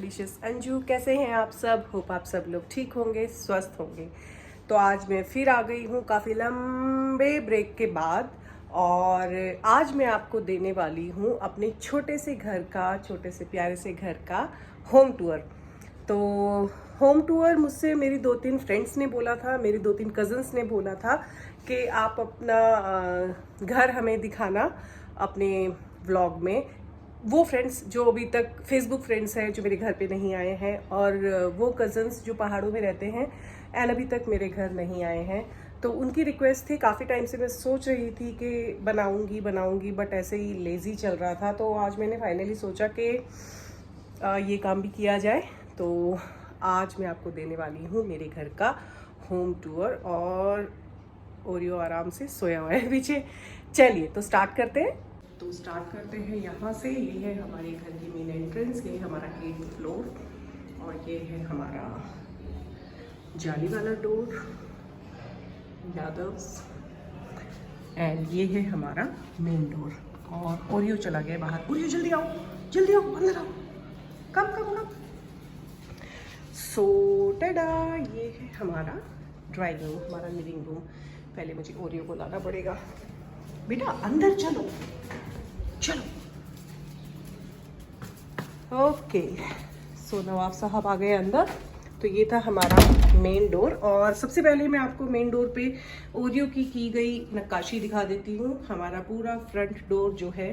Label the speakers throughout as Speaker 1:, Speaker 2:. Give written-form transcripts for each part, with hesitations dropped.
Speaker 1: Delicious Anju. कैसे हैं आप सब? होप आप सब लोग ठीक होंगे, स्वस्थ होंगे। तो आज मैं फिर आ गई हूँ काफ़ी लंबे ब्रेक के बाद, और आज मैं आपको देने वाली हूँ अपने छोटे से घर का, छोटे से प्यारे से घर का होम टूर। तो होम टूर मुझसे मेरी 2-3 फ्रेंड्स ने बोला था, मेरी 2-3 कज़न्स ने बोला था कि आप अपना घर हमें दिखाना अपने व्लॉग में। वो फ्रेंड्स जो अभी तक फेसबुक फ्रेंड्स हैं जो मेरे घर पे नहीं आए हैं, और वो कज़न्स जो पहाड़ों में रहते हैं एंड अभी तक मेरे घर नहीं आए हैं, तो उनकी रिक्वेस्ट थी। काफ़ी टाइम से मैं सोच रही थी कि बनाऊंगी बट ऐसे ही लेज़ी चल रहा था। तो आज मैंने फाइनली सोचा कि ये काम भी किया जाए। तो आज मैं आपको देने वाली हूँ मेरे घर का होम टूर, और ओरियो आराम से सोया हुआ है पीछे। चलिए तो स्टार्ट करते हैं। तो स्टार्ट करते हैं यहाँ से। ये है हमारे घर की मेन एंट्रेंस, ये है हमारा 8th फ्लोर, और ये है हमारा जाली वाला डोर, यादव्स, एंड ये है हमारा मेन डोर। और ओरियो चला गया बाहर। ओरियो जल्दी आओ, अंदर आओ, कम। सो टडा, ये है हमारा ड्राइंग रूम, हमारा लिविंग रूम। पहले मुझे ओरियो को लाना पड़ेगा। बेटा अंदर चलो। ओके, सो नवाब साहब आ गए अंदर। तो ये था हमारा मेन डोर, और सबसे पहले मैं आपको मेन डोर पे ओरियो की गई नक्काशी दिखा देती हूँ। हमारा पूरा फ्रंट डोर जो है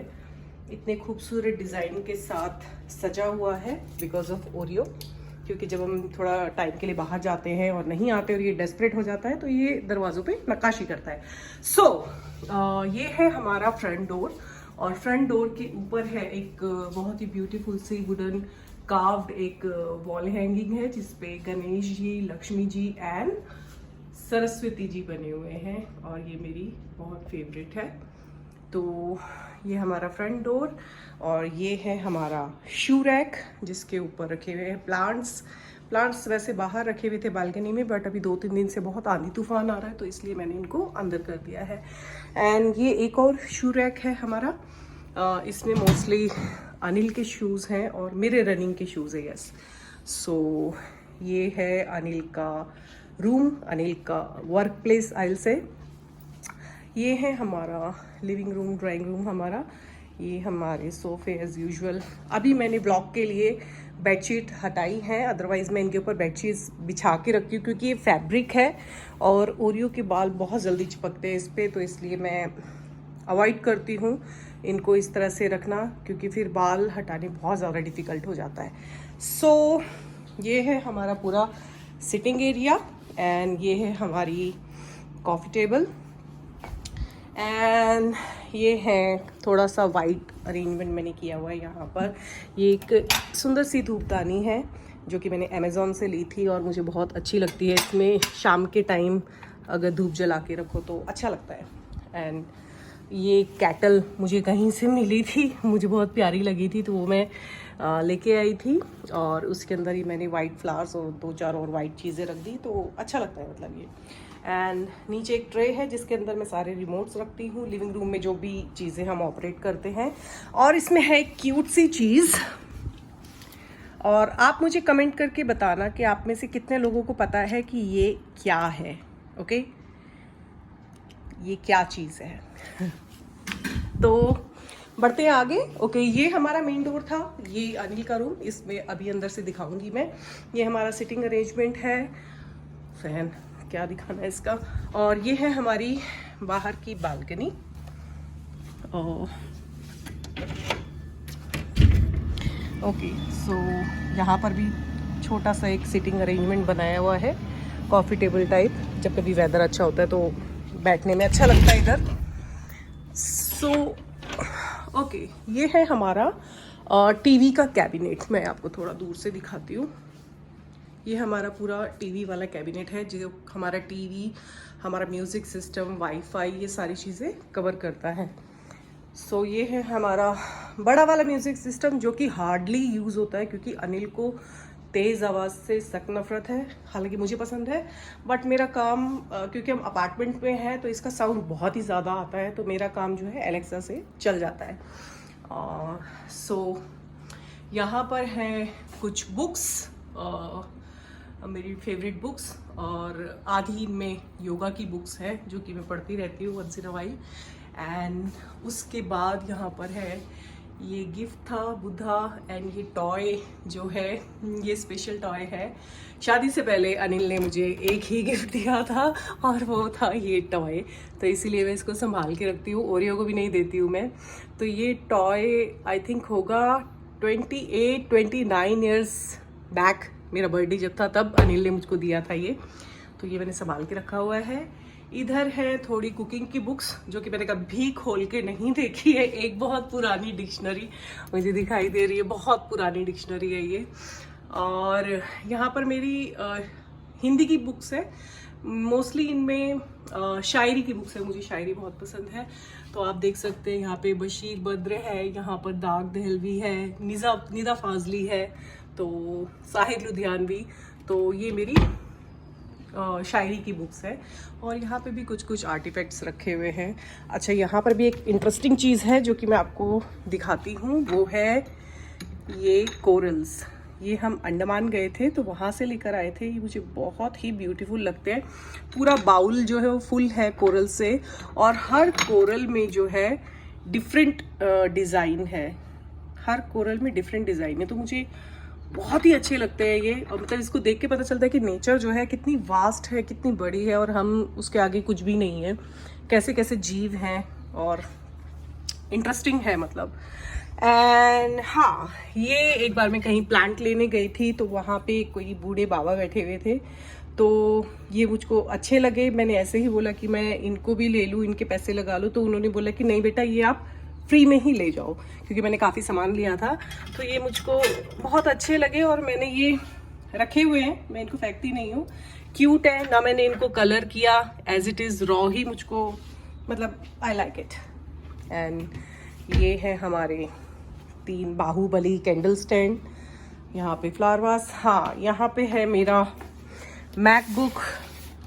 Speaker 1: इतने खूबसूरत डिज़ाइन के साथ सजा हुआ है बिकॉज ऑफ ओरियो, क्योंकि जब हम थोड़ा टाइम के लिए बाहर जाते हैं और नहीं आते और ये डेस्परेट हो जाता है तो ये दरवाज़ों पे नक्काशी करता है। सो ये है हमारा फ्रंट डोर, और फ्रंट डोर के ऊपर है एक बहुत ही ब्यूटीफुल सी वुडन कार्व्ड एक वॉल हैंगिंग है, जिसपे गणेश जी, लक्ष्मी जी एंड सरस्वती जी बने हुए हैं, और ये मेरी बहुत फेवरेट है। तो ये हमारा फ्रंट डोर, और ये है हमारा शू रैक जिसके ऊपर रखे हुए हैं प्लांट्स वैसे बाहर रखे हुए थे बालकनी में, बट अभी 2-3 दिन से बहुत आंधी तूफान आ रहा है तो इसलिए मैंने इनको अंदर कर दिया है। एंड ये एक और शू रैक है हमारा। इसमें मोस्टली अनिल के शूज़ हैं और मेरे रनिंग के शूज़ है। यस, सो ये है अनिल का रूम, अनिल का वर्क प्लेस आइल से। ये है हमारा लिविंग रूम, ड्राइंग रूम हमारा। ये हमारे सोफे एज़ यूजुअल। अभी मैंने ब्लॉग के लिए बेडशीट हटाई है, अदरवाइज़ मैं इनके ऊपर बेडशीट्स बिछा के रखती हूँ, क्योंकि ये फैब्रिक है और ओरियो के बाल बहुत जल्दी चिपकते हैं इस पर, तो इसलिए मैं अवॉइड करती हूँ इनको इस तरह से रखना, क्योंकि फिर बाल हटाने बहुत ज़्यादा डिफ़िकल्ट हो जाता है। सो ये है हमारा पूरा सिटिंग एरिया, एंड ये है हमारी कॉफ़ी टेबल, एंड ये है थोड़ा सा वाइट अरेंजमेंट मैंने किया हुआ है यहाँ पर। ये एक सुंदर सी धूपदानी है जो कि मैंने अमेज़ॉन से ली थी, और मुझे बहुत अच्छी लगती है। इसमें शाम के टाइम अगर धूप जला के रखो तो अच्छा लगता है। एंड ये कैटल मुझे कहीं से मिली थी, मुझे बहुत प्यारी लगी थी, तो वो मैं लेके आई थी, और उसके अंदर ही मैंने वाइट फ्लावर्स और 2-4 और वाइट चीज़ें रख दी, तो अच्छा लगता है मतलब ये। एंड नीचे एक ट्रे है जिसके अंदर मैं सारे रिमोट्स रखती हूँ, लिविंग रूम में जो भी चीज़ें हम ऑपरेट करते हैं। और इसमें है एक क्यूट सी चीज़, और आप मुझे कमेंट करके बताना कि आप में से कितने लोगों को पता है कि ये क्या है। ओके, ये क्या चीज़ है। तो बढ़ते हैं आगे। ओके, ये हमारा मेन डोर था, ये अनिल का रूम, इसमें अभी अंदर से दिखाऊंगी मैं। ये हमारा सिटिंग अरेंजमेंट है, फैन क्या दिखाना है इसका, और ये है हमारी बाहर की बालकनी। ओके, सो यहाँ पर भी छोटा सा एक सिटिंग अरेंजमेंट बनाया हुआ है, कॉफ़ी टेबल टाइप। जब कभी वेदर अच्छा होता है तो बैठने में अच्छा लगता है इधर। सो ओके, ये है हमारा टीवी का कैबिनेट। मैं आपको थोड़ा दूर से दिखाती हूँ। ये हमारा पूरा टीवी वाला कैबिनेट है, जो हमारा टीवी, हमारा म्यूज़िक सिस्टम, वाईफाई, ये सारी चीज़ें कवर करता है। सो ये है हमारा बड़ा वाला म्यूज़िक सिस्टम, जो कि हार्डली यूज़ होता है, क्योंकि अनिल को तेज़ आवाज़ से सख्त नफरत है। हालांकि मुझे पसंद है, बट मेरा काम क्योंकि हम अपार्टमेंट में हैं तो इसका साउंड बहुत ही ज़्यादा आता है, तो मेरा काम जो है एलेक्सा से चल जाता है। सो यहाँ पर हैं कुछ बुक्स, मेरी फेवरेट बुक्स, और आधी में योगा की बुक्स है जो कि मैं पढ़ती रहती हूँ once in a while. And उसके बाद यहाँ पर है ये गिफ्ट था बुद्धा, एंड ये टॉय जो है ये स्पेशल टॉय है। शादी से पहले अनिल ने मुझे एक ही गिफ्ट दिया था और वो था ये टॉय, तो इसीलिए मैं इसको संभाल के रखती हूँ। ओरियो को भी नहीं देती हूँ मैं। तो ये टॉय आई थिंक होगा 28-29 ईयर्स बैक, मेरा बर्थडे जब था तब अनिल ने मुझको दिया था ये, तो ये मैंने संभाल के रखा हुआ है। इधर है थोड़ी कुकिंग की बुक्स जो कि मैंने कभी खोल के नहीं देखी है। एक बहुत पुरानी डिक्शनरी मुझे दिखाई दे रही है, बहुत पुरानी डिक्शनरी है ये। और यहाँ पर मेरी हिंदी की बुक्स है, मोस्टली इनमें शायरी की बुक्स है, मुझे शायरी बहुत पसंद है। तो आप देख सकते हैं यहाँ पे बशीर बद्र है, यहाँ पर दाग दहलवी है, निदा फाजली है, तो साहिर लुधियानवी, तो ये मेरी शायरी की बुक्स है। और यहाँ पे भी कुछ कुछ आर्टिफैक्ट्स रखे हुए हैं। अच्छा, यहाँ पर भी एक इंटरेस्टिंग चीज़ है जो कि मैं आपको दिखाती हूँ, वो है ये कोरल्स। ये हम अंडमान गए थे तो वहाँ से लेकर आए थे। ये मुझे बहुत ही ब्यूटीफुल लगते हैं। पूरा बाउल जो है वो फुल है कोरल से, और हर कोरल में जो है डिफरेंट डिज़ाइन है, हर कोरल में डिफरेंट डिज़ाइन है। तो मुझे बहुत ही अच्छे लगते हैं ये, और मतलब इसको देख के पता चलता है कि नेचर जो है कितनी वास्ट है, कितनी बड़ी है, और हम उसके आगे कुछ भी नहीं है। कैसे कैसे जीव हैं और इंटरेस्टिंग है मतलब। एंड हाँ, ये एक बार मैं कहीं प्लांट लेने गई थी तो वहाँ पे कोई बूढ़े बाबा बैठे हुए थे, तो ये मुझको अच्छे लगे। मैंने ऐसे ही बोला कि मैं इनको भी ले लूँ, इनके पैसे लगा लूँ, तो उन्होंने बोला कि नहीं बेटा, ये आप फ्री में ही ले जाओ, क्योंकि मैंने काफ़ी सामान लिया था। तो ये मुझको बहुत अच्छे लगे और मैंने ये रखे हुए हैं, मैं इनको फेंकती नहीं हूँ। क्यूट है ना, मैंने इनको कलर किया, एज इट इज़ रॉ ही मुझको मतलब आई लाइक इट। एंड ये है हमारे 3 बाहुबली कैंडल स्टैंड, यहाँ पे फ्लावर वास। हाँ, यहाँ पे है मेरा मैकबुक,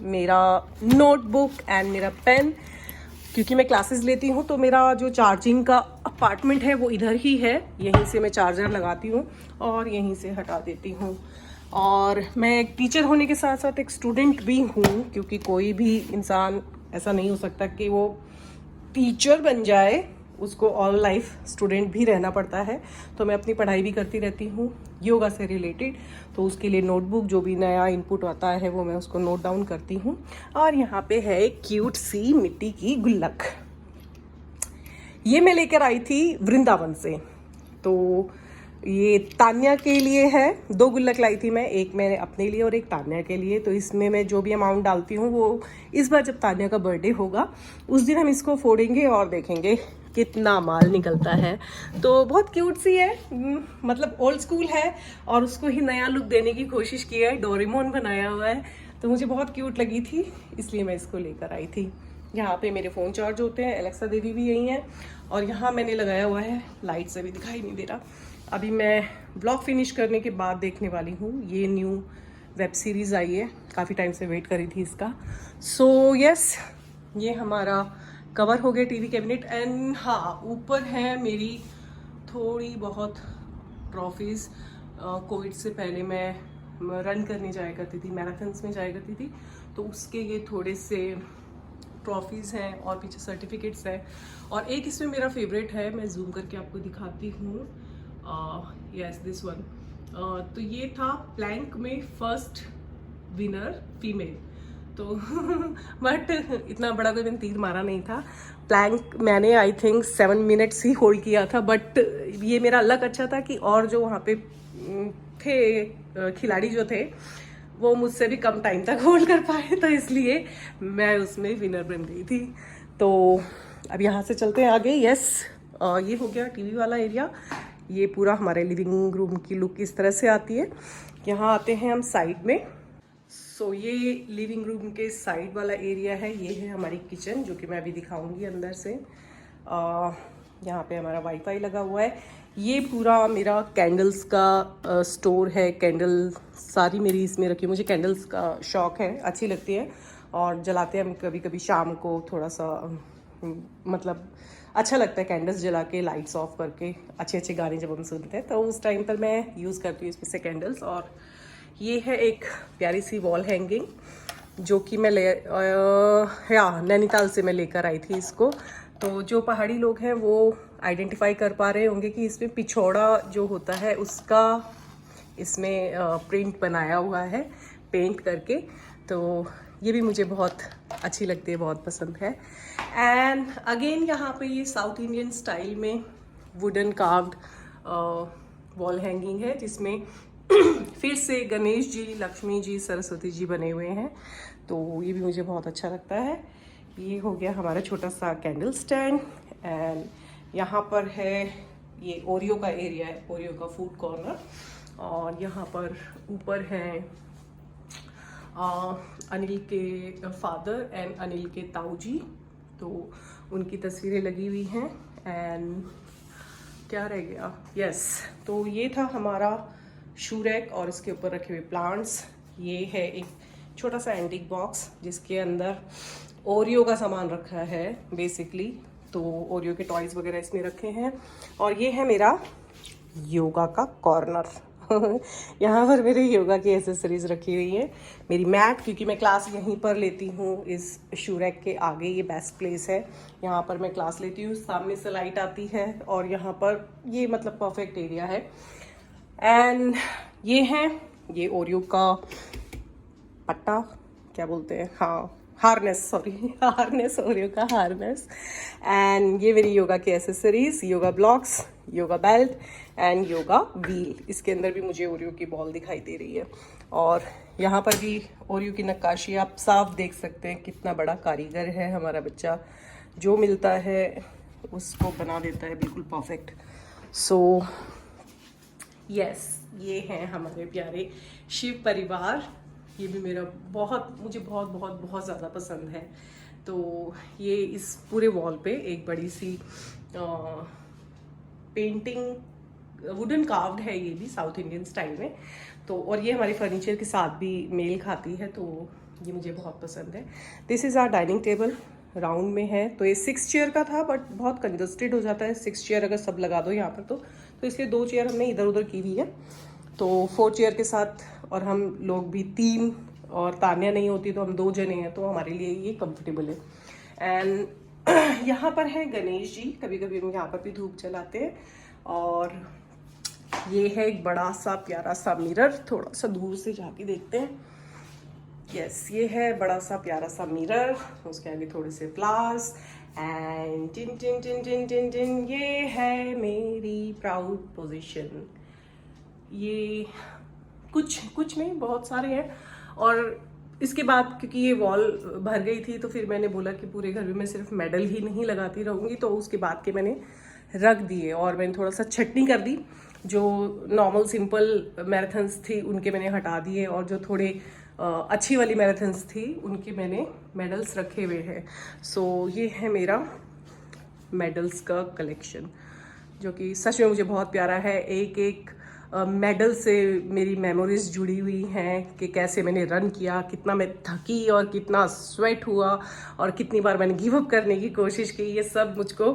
Speaker 1: मेरा नोटबुक एंड मेरा पेन, क्योंकि मैं क्लासेस लेती हूँ तो मेरा जो चार्जिंग का अपार्टमेंट है वो इधर ही है। यहीं से मैं चार्जर लगाती हूँ और यहीं से हटा देती हूँ। और मैं एक टीचर होने के साथ साथ एक स्टूडेंट भी हूँ, क्योंकि कोई भी इंसान ऐसा नहीं हो सकता कि वो टीचर बन जाए, उसको ऑल लाइफ स्टूडेंट भी रहना पड़ता है। तो मैं अपनी पढ़ाई भी करती रहती हूँ योगा से रिलेटेड, तो उसके लिए नोटबुक जो भी नया इनपुट आता है वो मैं उसको नोट डाउन करती हूँ। और यहाँ पे है एक क्यूट सी मिट्टी की गुल्लक, ये मैं लेकर आई थी वृंदावन से। तो ये तान्या के लिए है, 2 गुल्लक लाई थी मैं, एक मैंने अपने लिए और एक तान्या के लिए। तो इसमें मैं जो भी अमाउंट डालती हूँ वो इस बार जब तान्या का बर्थडे होगा उस दिन हम इसको फोड़ेंगे और देखेंगे कितना माल निकलता है। तो बहुत क्यूट सी है, मतलब ओल्ड स्कूल है और उसको ही नया लुक देने की कोशिश की है, डोरेमोन बनाया हुआ है, तो मुझे बहुत क्यूट लगी थी, इसलिए मैं इसको लेकर आई थी। यहाँ पे मेरे फ़ोन चार्ज होते हैं, एलेक्सा देवी भी यही है, और यहाँ मैंने लगाया हुआ है, लाइट से भी दिखाई नहीं दे रहा। अभी मैं ब्लॉग फिनिश करने के बाद देखने वाली हूँ, ये न्यू वेब सीरीज़ आई है, काफ़ी टाइम से वेट करी थी इसका। सो यस, ये हमारा कवर हो गया टीवी कैबिनेट। एंड हाँ, ऊपर है मेरी थोड़ी बहुत ट्रॉफीज़। कोविड से पहले मैं रन करने जाया करती थी, मैराथन्स में जाया करती थी, तो उसके ये थोड़े से ट्रॉफीज़ हैं और पीछे सर्टिफिकेट्स हैं। और एक इसमें मेरा फेवरेट है, मैं जूम करके आपको दिखाती हूँ, यस दिस वन। तो ये था प्लैंक में फर्स्ट विनर फीमेल, तो बट इतना बड़ा कोई मैंने तीर मारा नहीं था। प्लैंक मैंने I think 7 minutes he hold किया था, बट ये मेरा लक अच्छा था कि और जो वहाँ पे थे खिलाड़ी जो थे वो मुझसे भी कम टाइम तक होल्ड कर पाए, तो इसलिए मैं उसमें विनर बन गई थी। तो अब यहाँ से चलते हैं आगे। यस, ये हो गया टीवी वाला एरिया। ये पूरा हमारे लिविंग रूम की लुक इस तरह से आती है। यहाँ आते हैं हम साइड में। सो ये लिविंग रूम के साइड वाला एरिया है, ये है हमारी किचन जो कि मैं अभी दिखाऊंगी अंदर से। यहाँ पे हमारा वाईफाई लगा हुआ है। ये पूरा मेरा कैंडल्स का स्टोर है, कैंडल सारी मेरी इसमें रखी है। मुझे कैंडल्स का शौक है, अच्छी लगती है और जलाते हैं हम कभी कभी शाम को, थोड़ा सा मतलब अच्छा लगता है कैंडल्स जला के, लाइट्स ऑफ करके, अच्छे अच्छे गाने जब हम सुनते हैं तो उस टाइम पर मैं यूज़ करती हूँ इसमें से कैंडल्स। और ये है एक प्यारी सी वॉल हैंगिंग जो कि मैं नैनीताल से मैं लेकर आई थी इसको। तो जो पहाड़ी लोग हैं वो आइडेंटिफाई कर पा रहे होंगे कि इसमें पिछौड़ा जो होता है उसका इसमें प्रिंट बनाया हुआ है पेंट करके। तो ये भी मुझे बहुत अच्छी लगती है, बहुत पसंद है। एंड अगेन यहाँ पे ये साउथ इंडियन स्टाइल में वुडन कार्व्ड वॉल हैंगिंग है जिसमें फिर से गणेश जी, लक्ष्मी जी, सरस्वती जी बने हुए हैं। तो ये भी मुझे बहुत अच्छा लगता है। ये हो गया हमारा छोटा सा कैंडल स्टैंड। एंड यहाँ पर है ये ओरियो का एरिया है, ओरियो का फूड कॉर्नर। और यहाँ पर ऊपर है अनिल के फादर एंड अनिल के ताऊ जी, तो उनकी तस्वीरें लगी हुई हैं। एंड क्या रह गया, यस, तो ये था हमारा शू रैक और इसके ऊपर रखे हुए प्लांट्स। ये है एक छोटा सा एंटीक बॉक्स जिसके अंदर ओरियो का सामान रखा है बेसिकली, तो ओरियो के टॉयज वगैरह इसमें रखे हैं। और ये है मेरा योगा का कॉर्नर यहाँ पर मेरे योगा की एसेसरीज रखी हुई है। मेरी मैट, क्योंकि मैं क्लास यहीं पर लेती हूँ, इस शू रैक के आगे ये बेस्ट प्लेस है, यहाँ पर मैं क्लास लेती हूँ। सामने से लाइट आती है और यहाँ पर ये मतलब परफेक्ट एरिया है। एंड ये ओरियो का पट्टा, क्या बोलते हैं, हाँ हार्नेस, हार्नेस, ओरियो का हार्नेस। एंड ये मेरी योगा की accessories, yoga blocks, yoga belt and yoga wheel. इसके अंदर भी मुझे ओरियो की बॉल दिखाई दे रही है। और यहाँ पर भी ओरियो की नक्काशी आप साफ देख सकते हैं, कितना बड़ा कारीगर है हमारा बच्चा, जो मिलता है उसको बना देता है बिल्कुल परफेक्ट। सो यस, ये हैं हमारे प्यारे शिव परिवार। ये भी मेरा मुझे बहुत ज़्यादा पसंद है। तो ये इस पूरे वॉल पे एक बड़ी सी पेंटिंग वुडन कार्व्ड है, ये भी साउथ इंडियन स्टाइल में। तो और ये हमारे फर्नीचर के साथ भी मेल खाती है, तो ये मुझे बहुत पसंद है। This is our dining table, round में है। तो ये 6 चेयर का था बट बहुत कंजस्टेड हो जाता है 6 चेयर अगर सब लगा दो यहाँ पर, तो इसलिए 2 चेयर हमने इधर उधर की हुई है। तो 4 चेयर के साथ, और हम लोग भी 3, और तान्या नहीं होती तो हम 2 जने हैं, तो हमारे लिए ये कंफर्टेबल है। एंड यहाँ पर है गणेश जी, कभी कभी हम यहाँ पर भी धूप जलाते हैं। और ये है एक बड़ा सा प्यारा सा मिरर, थोड़ा सा दूर से जाके देखते हैं। यस, ये है बड़ा सा प्यारा सा मिरर, उसके आगे थोड़े से flowers. And tin tin tin tin tin tin, ये है मेरी प्राउड पोजीशन। ये कुछ नहीं, बहुत सारे हैं। और इसके बाद क्योंकि ये वॉल भर गई थी तो फिर मैंने बोला कि पूरे घर में मैं सिर्फ मेडल ही नहीं लगाती रहूँगी, तो उसके बाद के मैंने रख दिए। और मैंने थोड़ा सा छटनी कर दी, जो नॉर्मल सिंपल मैराथन्स थी उनके मैंने हटा दिए, और जो थोड़े अच्छी वाली मैराथन्स थी उनके मैंने मेडल्स रखे हुए हैं। सो ये है मेरा मेडल्स का कलेक्शन, जो कि सच में मुझे बहुत प्यारा है। एक मेडल से मेरी मेमोरीज जुड़ी हुई हैं कि कैसे मैंने रन किया, कितना मैं थकी और कितना स्वेट हुआ, और कितनी बार मैंने गिव अप करने की कोशिश की। ये सब मुझको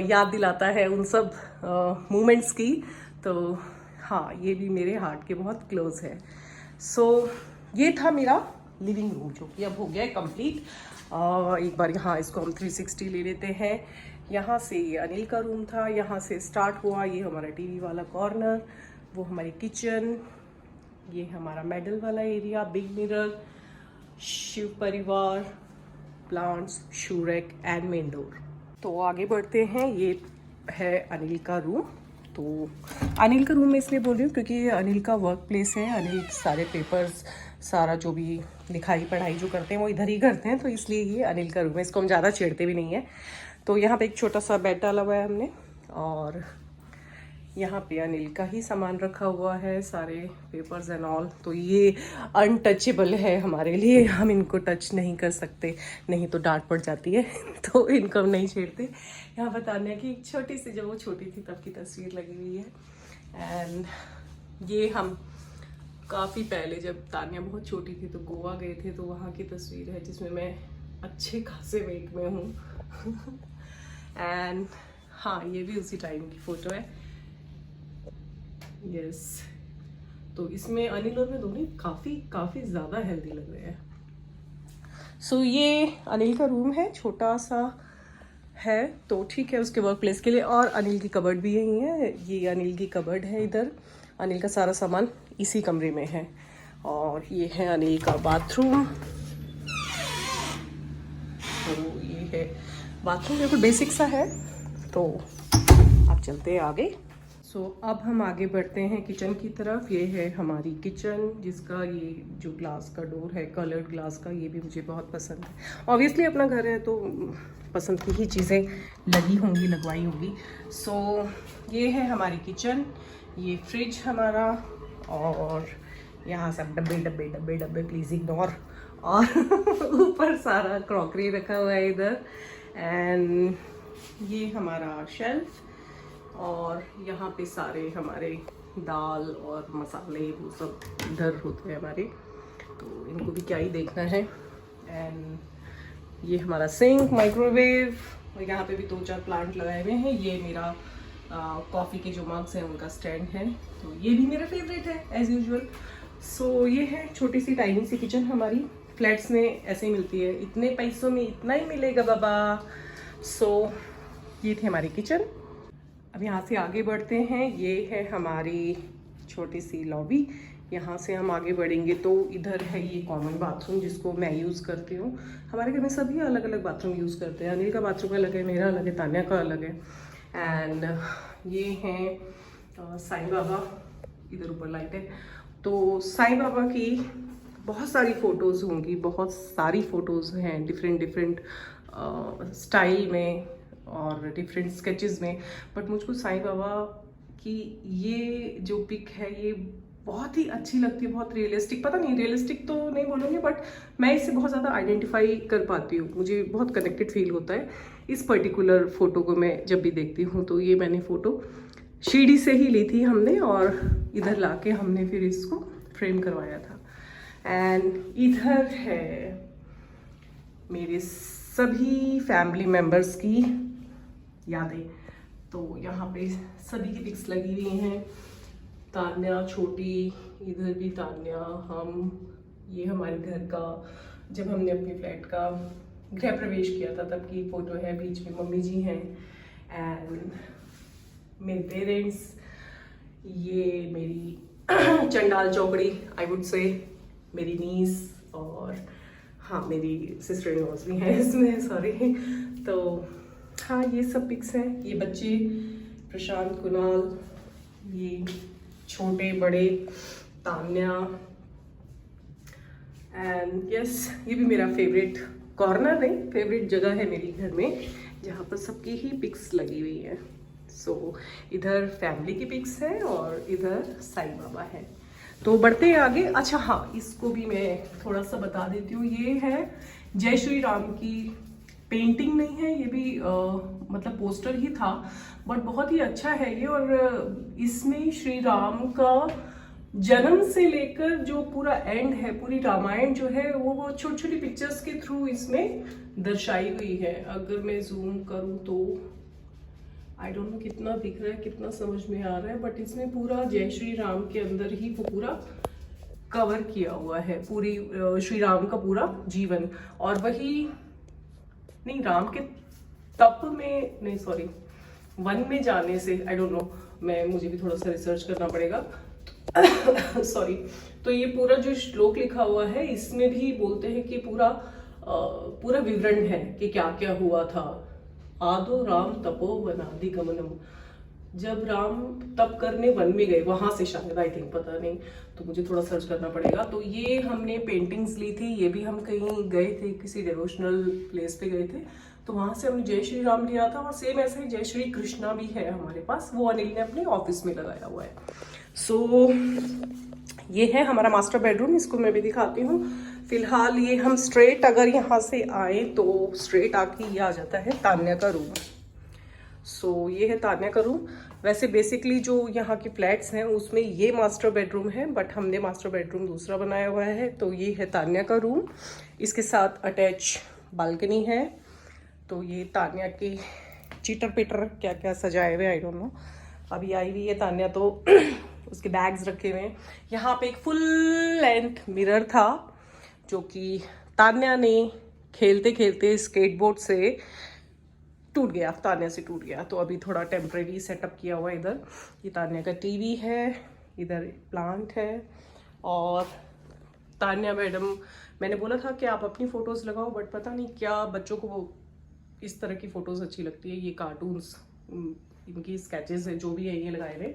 Speaker 1: याद दिलाता है उन सब मोमेंट्स की। तो हाँ, ये भी मेरे हार्ट के बहुत क्लोज है। सो ये था मेरा लिविंग रूम, जो कि अब हो गया है कंप्लीट। एक बार यहाँ इसको हम 360 ले लेते हैं। यहाँ से ये अनिल का रूम था, यहाँ से स्टार्ट हुआ ये हमारा टीवी वाला कॉर्नर, वो हमारी किचन, ये हमारा मेडल वाला एरिया, बिग मिरर, शिव परिवार, plants, shoe rack and main door. तो आगे बढ़ते हैं, ये है अनिल का रूम। तो अनिल का रूम मैं इसलिए बोल रही हूँ क्योंकि ये अनिल का वर्क प्लेस है। अनिल सारे पेपर्स, सारा जो भी लिखाई पढ़ाई जो करते हैं वो इधर ही करते हैं, तो इसलिए ये अनिल का रूम है। इसको हम ज़्यादा छेड़ते भी नहीं है। तो यहाँ पे एक छोटा सा बेड डाला हुआ है हमने, और यहाँ पे अनिल का ही सामान रखा हुआ है, सारे पेपर्स एंड ऑल। तो ये अनटचेबल है हमारे लिए, हम इनको टच नहीं कर सकते, नहीं तो डांट पड़ जाती है तो इनको हम नहीं छेड़ते। यहाँ बताने की एक छोटी सी, जब वो छोटी थी तब की तस्वीर लगी हुई है। एंड ये हम काफ़ी पहले, जब तान्या बहुत छोटी थी तो गोवा गए थे, तो वहाँ की तस्वीर है जिसमें मैं अच्छे खासे वेट में हूँ। एंड हाँ, ये भी उसी टाइम की फ़ोटो है। यस, तो इसमें अनिल और मैं दोनों काफ़ी ज़्यादा हेल्दी लग रहे हैं। सो ये अनिल का रूम है, छोटा सा है तो ठीक है उसके वर्क प्लेस के लिए। और अनिल की कबर्ड भी यही है, ये अनिल की कबर्ड है। इधर अनिल का सारा सामान इसी कमरे में है। और ये है अनिल का बाथरूम। तो ये है बाथरूम, बिल्कुल बेसिक सा है। तो आप चलते हैं आगे। सो अब हम आगे बढ़ते हैं किचन की तरफ। ये है हमारी किचन, जिसका ये जो ग्लास का डोर है, कलर्ड ग्लास का, ये भी मुझे बहुत पसंद है। ऑब्वियसली अपना घर है तो पसंद की ही चीज़ें लगी होंगी, लगवाई होंगी। सो ये है हमारी किचन, ये फ्रिज हमारा, और यहाँ सब डब्बे डब्बे डब्बे डब्बे, प्लीज़ इग्नोर। और ऊपर सारा क्रॉकरी रखा हुआ है इधर। एंड ये हमारा शेल्फ, और यहाँ पे सारे हमारे दाल और मसाले वो सब इधर होते हैं हमारे, तो इनको भी क्या ही देखना है। एंड ये हमारा सिंक, माइक्रोवेव, और यहाँ पे भी 2-4 प्लांट लगाए हुए हैं। ये मेरा कॉफ़ी के जो मग्स हैं उनका स्टैंड है, तो ये भी मेरा फेवरेट है एज़ यूजुअल। सो ये है छोटी सी टाइनी सी किचन हमारी। फ्लैट्स में ऐसे ही मिलती है, इतने पैसों में इतना ही मिलेगा बाबा। सो ये थी हमारी किचन। अब यहाँ से आगे बढ़ते हैं। ये है हमारी छोटी सी लॉबी। यहाँ से हम आगे बढ़ेंगे तो इधर है ये कॉमन बाथरूम, जिसको मैं यूज़ करती हूँ। हमारे घर में सभी अलग अलग बाथरूम यूज़ करते हैं। अनिल का बाथरूम अलग है, मेरा अलग है, तान्या का अलग है। एंड ये हैं साईं बाबा, इधर ऊपर लाइट है। तो साईं बाबा की बहुत सारी फ़ोटोज़ होंगी, बहुत सारी फ़ोटोज़ हैं डिफरेंट स्टाइल में और डिफरेंट स्केचेस में। बट मुझको साईं बाबा की ये जो पिक है ये बहुत ही अच्छी लगती है, बहुत रियलिस्टिक। पता नहीं, रियलिस्टिक तो नहीं बोलूँगी, बट मैं इससे बहुत ज़्यादा आइडेंटिफाई कर पाती हूँ। मुझे बहुत कनेक्टेड फील होता है इस पर्टिकुलर फ़ोटो को मैं जब भी देखती हूँ। तो ये मैंने फ़ोटो शिरडी से ही ली थी हमने, और इधर लाके हमने फिर इसको फ्रेम करवाया था। एंड इधर है मेरे सभी फैमिली मेम्बर्स की यादें। तो यहाँ पे सभी की पिक्स लगी हुई हैं। तान्या छोटी, इधर भी तान्या, हम, ये हमारे घर का जब हमने अपने फ्लैट का गृह प्रवेश किया था तब की फ़ोटो है। बीच में मम्मी जी हैं। एंड मेरे पेरेंट्स, ये मेरी चंडाल चौकड़ी आई वुड से, मेरी नीस, और हाँ मेरी सिस्टर इन लॉज भी हैं इसमें, सॉरी। तो हाँ ये सब पिक्स हैं। ये बच्चे प्रशांत, कुणाल, ये छोटे बड़े, तान्या। एंड यस, ये भी मेरा फेवरेट कॉर्नर नहीं, फेवरेट जगह है मेरी घर में, जहाँ पर सबकी ही पिक्स लगी हुई है। सो इधर फैमिली की पिक्स हैं और इधर साईं बाबा है। तो बढ़ते हैं आगे। अच्छा हाँ, इसको भी मैं थोड़ा सा बता देती हूँ। ये है जय श्री राम की पेंटिंग, नहीं है ये भी मतलब पोस्टर ही था, बट बहुत ही अच्छा है ये। और इसमें श्री राम का जन्म से लेकर जो पूरा एंड है, पूरी रामायण जो है वो छोटी छोटी पिक्चर्स के थ्रू इसमें दर्शाई हुई है। अगर मैं जूम करूँ तो आई डोंट नो कितना दिख रहा है, कितना समझ में आ रहा है, बट इसमें पूरा जय श्री राम के अंदर ही वो पूरा कवर किया हुआ है, पूरी श्री राम का पूरा जीवन। और वही नहीं, राम के तप में नहीं, सॉरी, वन में जाने से, आई डोंट नो, मुझे भी थोड़ा सा रिसर्च करना पड़ेगा सॉरी। तो ये पूरा जो श्लोक लिखा हुआ है इसमें भी बोलते हैं कि पूरा विवरण है कि क्या क्या हुआ था। आदो राम तपो वनादि गमनम, जब राम तप करने वन में गए, वहां से शायद, आई थिंक, पता नहीं, तो मुझे थोड़ा सर्च करना पड़ेगा। तो ये हमने पेंटिंग्स ली थी, ये भी हम कहीं गए थे, किसी डिवोशनल प्लेस पे गए थे, तो वहां से हमने जय श्री राम लिया था। और सेम ऐसे ही जय श्री कृष्णा भी है हमारे पास, वो अनिल ने अपने ऑफिस में लगाया हुआ है। सो ये है हमारा मास्टर बेडरूम, इसको मैं भी दिखाती हूँ। फिलहाल ये हम स्ट्रेट अगर यहाँ से आए तो स्ट्रेट आके ये आ जाता है तान्या का रूम। सो ये है तान्या का रूम। वैसे बेसिकली जो यहाँ के फ्लैट्स हैं उसमें ये मास्टर बेडरूम है, बट हमने मास्टर बेडरूम दूसरा बनाया हुआ है। तो ये है तान्या का रूम, इसके साथ अटैच बालकनी है। तो ये तान्या के चीटर पीटर क्या क्या सजाए हुए, आई डोंट नो। अभी आई हुई है तान्या तो उसके बैग्स रखे हुए हैं। यहाँ पे एक फुल लेंथ मिरर था जो कि तान्या ने खेलते खेलते स्केटबोर्ड से टूट गया, तान्या से टूट गया। तो अभी थोड़ा टेम्परेरी सेटअप किया हुआ है इधर। ये तान्या का टीवी है, इधर प्लांट है। और तान्या मैडम, मैंने बोला था कि आप अपनी फ़ोटोज़ लगाओ, बट पता नहीं क्या बच्चों को वो इस तरह की फ़ोटोज़ अच्छी लगती है। ये कार्टून्स, इनकी स्केचेस है जो भी है ये लगाए हुए।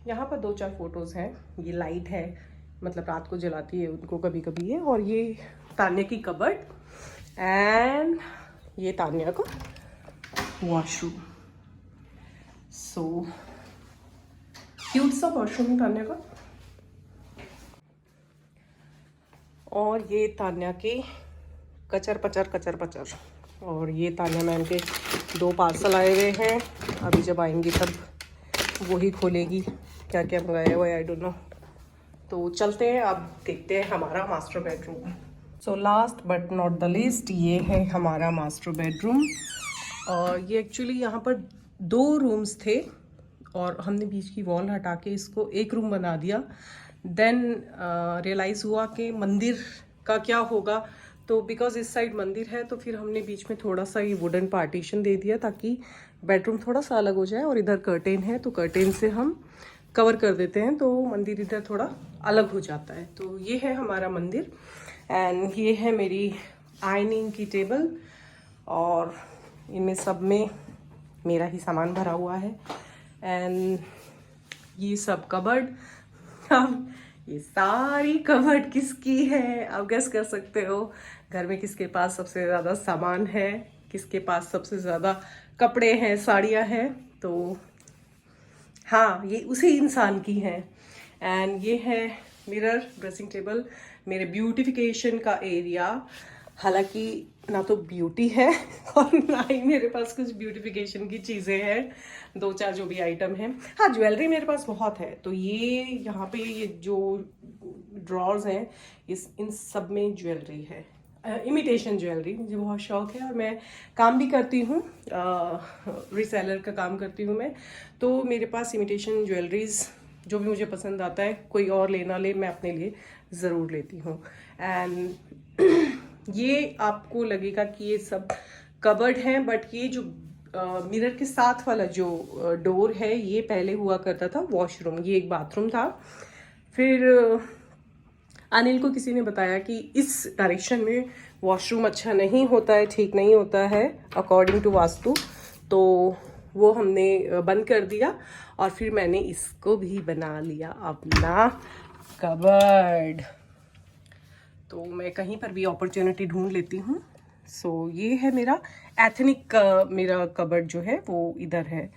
Speaker 1: यहाँ पर 2-4 फ़ोटोज़ हैं। ये लाइट है, मतलब रात को जलाती है उनको कभी कभी ये। और ये तान्या की कबर्ड एंड ये तान्या का वॉशरूम। सो क्यूट सा वॉशरूम तान्या का। और ये तान्या के कचर पचर। और ये तान्या मैम के 2 पार्सल आए हुए हैं। अभी जब आएंगी तब वो ही खोलेगी क्या क्या मंगाया हुआ है, आई डोंट नो। तो चलते हैं, अब देखते हैं हमारा master bedroom. So last but not the least, ये है हमारा मास्टर बेडरूम। और ये एक्चुअली यहाँ पर 2 रूम्स थे और हमने बीच की वॉल हटा के इसको एक रूम बना दिया। देन रियलाइज़ हुआ कि मंदिर का क्या होगा, तो बिकॉज इस साइड मंदिर है तो फिर हमने बीच में थोड़ा सा ये वुडन पार्टीशन दे दिया ताकि बेडरूम थोड़ा सा अलग हो जाए। और इधर कर्टेन है तो कर्टेन से हम कवर कर देते हैं तो मंदिर इधर थोड़ा अलग हो जाता है। तो ये है हमारा मंदिर एंड ये है मेरी आयनिंग की टेबल। और इनमें सब में मेरा ही सामान भरा हुआ है। एंड ये सब कबर्ड। अब ये सारी कबर्ड किसकी है आप गेस कर सकते हो। घर में किसके पास सबसे ज़्यादा सामान है, किसके पास सबसे ज़्यादा कपड़े हैं, साड़ियाँ हैं, तो हाँ ये उसी इंसान की है। एंड ये है मिरर, ड्रेसिंग टेबल, मेरे ब्यूटिफिकेशन का एरिया। हालांकि ना तो ब्यूटी है और ना ही मेरे पास कुछ ब्यूटिफिकेशन की चीज़ें हैं, 2-4 जो भी आइटम हैं। हाँ ज्वेलरी मेरे पास बहुत है। तो ये यहाँ पे ये जो ड्रॉर्स हैं इन सब में ज्वेलरी है, इमिटेशन ज्वेलरी। मुझे बहुत शौक है और मैं काम भी करती हूँ, रीसेलर का काम करती हूँ मैं। तो मेरे पास इमिटेशन ज्वेलरीज जो भी मुझे पसंद आता है, कोई और लेना ले मैं अपने लिए ज़रूर लेती हूँ। एंड ये आपको लगेगा कि ये सब कबर्ड हैं, बट ये जो मिरर के साथ वाला जो डोर है ये पहले हुआ करता था वॉशरूम। ये एक बाथरूम था। फिर अनिल को किसी ने बताया कि इस डायरेक्शन में वॉशरूम अच्छा नहीं होता है, ठीक नहीं होता है अकॉर्डिंग टू वास्तु, तो वो हमने बंद कर दिया। और फिर मैंने इसको भी बना लिया अपना कबर्ड। तो मैं कहीं पर भी अपॉर्चुनिटी ढूंढ लेती हूँ। सो ये है मेरा एथनिक मेरा कबर्ड जो है वो इधर है।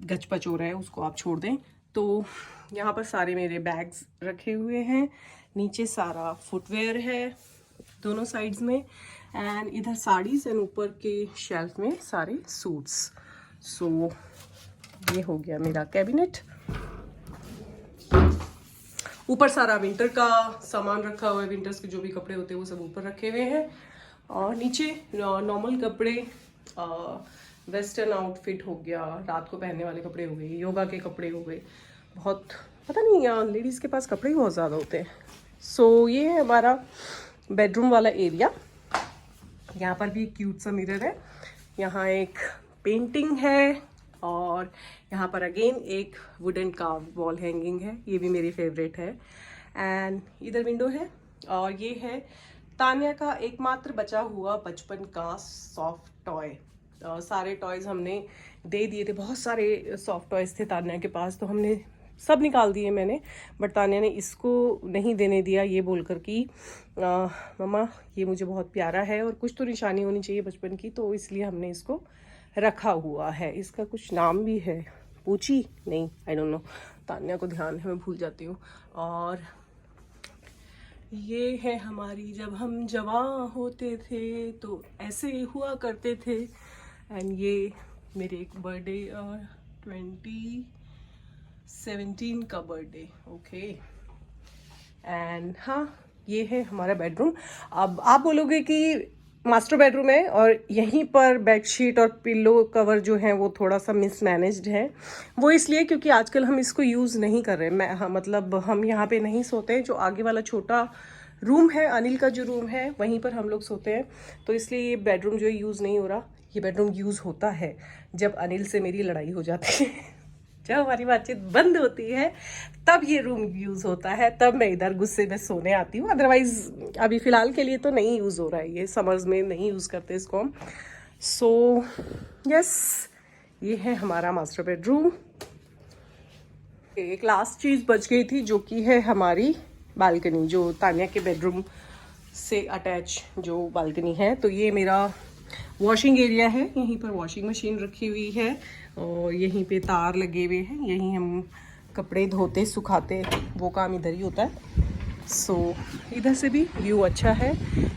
Speaker 1: गचपच हो रहा है, उसको आप छोड़ दें। तो यहाँ पर सारे मेरे बैग्स रखे हुए हैं, नीचे सारा फुटवेयर है दोनों साइड्स में, एंड इधर साड़ीज एंड ऊपर के शेल्फ में सारे सूट्स। सो ये हो गया मेरा कैबिनेट। ऊपर सारा विंटर का सामान रखा हुआ है, विंटर्स के जो भी कपड़े होते हैं वो सब ऊपर रखे हुए हैं। और नीचे नॉर्मल कपड़े, वेस्टर्न आउटफिट हो गया, रात को पहनने वाले कपड़े हो गए, योगा के कपड़े हो गए। बहुत पता नहीं यार लेडीज़ के पास कपड़े ही बहुत ज़्यादा होते हैं। सो ये है हमारा बेडरूम वाला एरिया। यहाँ पर भी क्यूट सा मिरर है, यहाँ एक पेंटिंग है और यहाँ पर अगेन एक वुडन का वॉल हैंगिंग है, ये भी मेरी फेवरेट है। एंड इधर विंडो है और ये है तान्या का एकमात्र बचा हुआ बचपन का सॉफ्ट टॉय। सारे टॉयज़ हमने दे दिए थे, बहुत सारे सॉफ्ट टॉयज़ थे तान्या के पास, तो हमने सब निकाल दिए मैंने। बट तान्या ने इसको नहीं देने दिया, ये बोलकर कि मम्मा ये मुझे बहुत प्यारा है और कुछ तो निशानी होनी चाहिए बचपन की, तो इसलिए हमने इसको रखा हुआ है। इसका कुछ नाम भी है, पूछी नहीं, आई डोंट नो, तान्या को ध्यान है, मैं भूल जाती हूँ। और ये है हमारी जब हम जवान होते थे तो ऐसे हुआ करते थे। एंड ये मेरे एक बर्थडे 2017 का बर्थडे, ओके। एंड हाँ ये है हमारा बेडरूम। अब आप बोलोगे कि मास्टर बेडरूम है और यहीं पर बेडशीट और पिल्लो कवर जो है वो थोड़ा सा मिसमैनेज्ड है। वो इसलिए क्योंकि आजकल हम इसको यूज़ नहीं कर रहे। मतलब हम यहाँ पे नहीं सोते। जो आगे वाला छोटा रूम है, अनिल का जो रूम है, वहीं पर हम लोग सोते हैं, तो इसलिए ये बेडरूम जो है यूज़ नहीं हो रहा। ये बेडरूम यूज़ होता है जब अनिल से मेरी लड़ाई हो जाती है जब हमारी बातचीत बंद होती है तब ये रूम यूज़ होता है, तब मैं इधर गुस्से में सोने आती हूँ। अदरवाइज अभी फ़िलहाल के लिए तो नहीं यूज़ हो रहा है, ये समर्स में नहीं यूज़ करते इसको हम। सो यस, ये है हमारा मास्टर बेडरूम। एक लास्ट चीज़ बच गई थी जो कि है हमारी बालकनी, जो तानिया के बेडरूम से अटैच जो बालकनी है। तो ये मेरा वॉशिंग एरिया है, यहीं पर वॉशिंग मशीन रखी हुई है और यहीं पे तार लगे हुए हैं, यहीं हम कपड़े धोते सुखाते, वो काम इधर ही होता है। सो इधर से भी व्यू अच्छा है।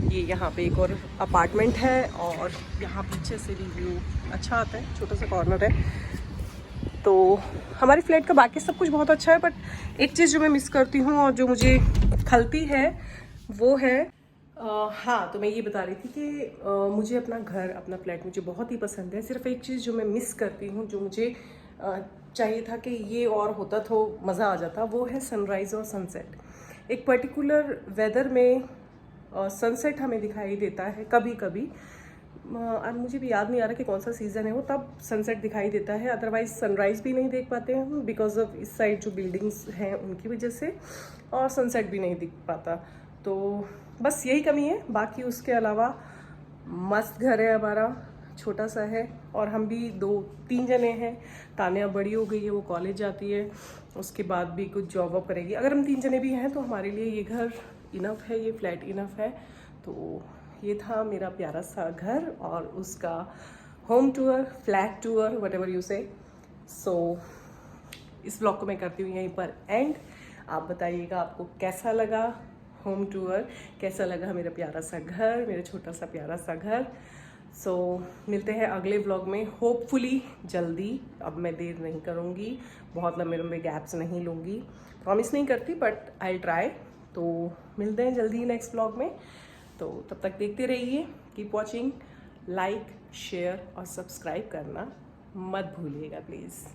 Speaker 1: ये यहाँ पे एक और अपार्टमेंट है और यहाँ पीछे से भी व्यू अच्छा आता है, छोटा सा कॉर्नर है। तो हमारे फ्लैट का बाकी सब कुछ बहुत अच्छा है, बट एक चीज़ जो मैं मिस करती हूँ और जो मुझे खलती है वो है हाँ, तो मैं ये बता रही थी कि मुझे अपना घर, अपना फ्लैट मुझे बहुत ही पसंद है। सिर्फ एक चीज़ जो मैं मिस करती हूँ, जो मुझे चाहिए था कि ये और होता तो मज़ा आ जाता, वो है सनराइज़ और सनसेट। एक पर्टिकुलर वेदर में सनसेट हमें दिखाई देता है कभी कभी, मुझे भी याद नहीं आ रहा कि कौन सा सीज़न है वो, तब सनसेट दिखाई देता है। अदरवाइज सनराइज़ भी नहीं देख पाते हैं हम, बिकॉज ऑफ इस साइड जो बिल्डिंग्स हैं उनकी वजह से, और सनसेट भी नहीं दिख पाता। तो बस यही कमी है, बाकी उसके अलावा मस्त घर है हमारा, छोटा सा है और हम भी 2-3 जने हैं। तानिया बड़ी हो गई है, वो कॉलेज जाती है, उसके बाद भी कुछ जॉब वॉब करेगी। अगर हम 3 जने भी हैं तो हमारे लिए ये घर इनफ है, ये फ्लैट इनफ है। तो ये था मेरा प्यारा सा घर और उसका home tour, flat tour, whatever you से। सो इस ब्लॉग को मैं करती हूँ यहीं पर एंड। आप बताइएगा आपको कैसा लगा होम टूर, कैसा लगा मेरा प्यारा सा घर, मेरा छोटा सा प्यारा सा घर। सो मिलते हैं अगले व्लॉग में, होपफुली जल्दी। अब मैं देर नहीं करूँगी, बहुत लंबे लंबे गैप्स नहीं लूँगी, प्रॉमिस नहीं करती, बट आई ट्राई। तो मिलते हैं जल्दी ही नेक्स्ट व्लॉग में। तो तब तक देखते रहिए, कीप वॉचिंग, लाइक शेयर और सब्सक्राइब करना मत भूलिएगा प्लीज़।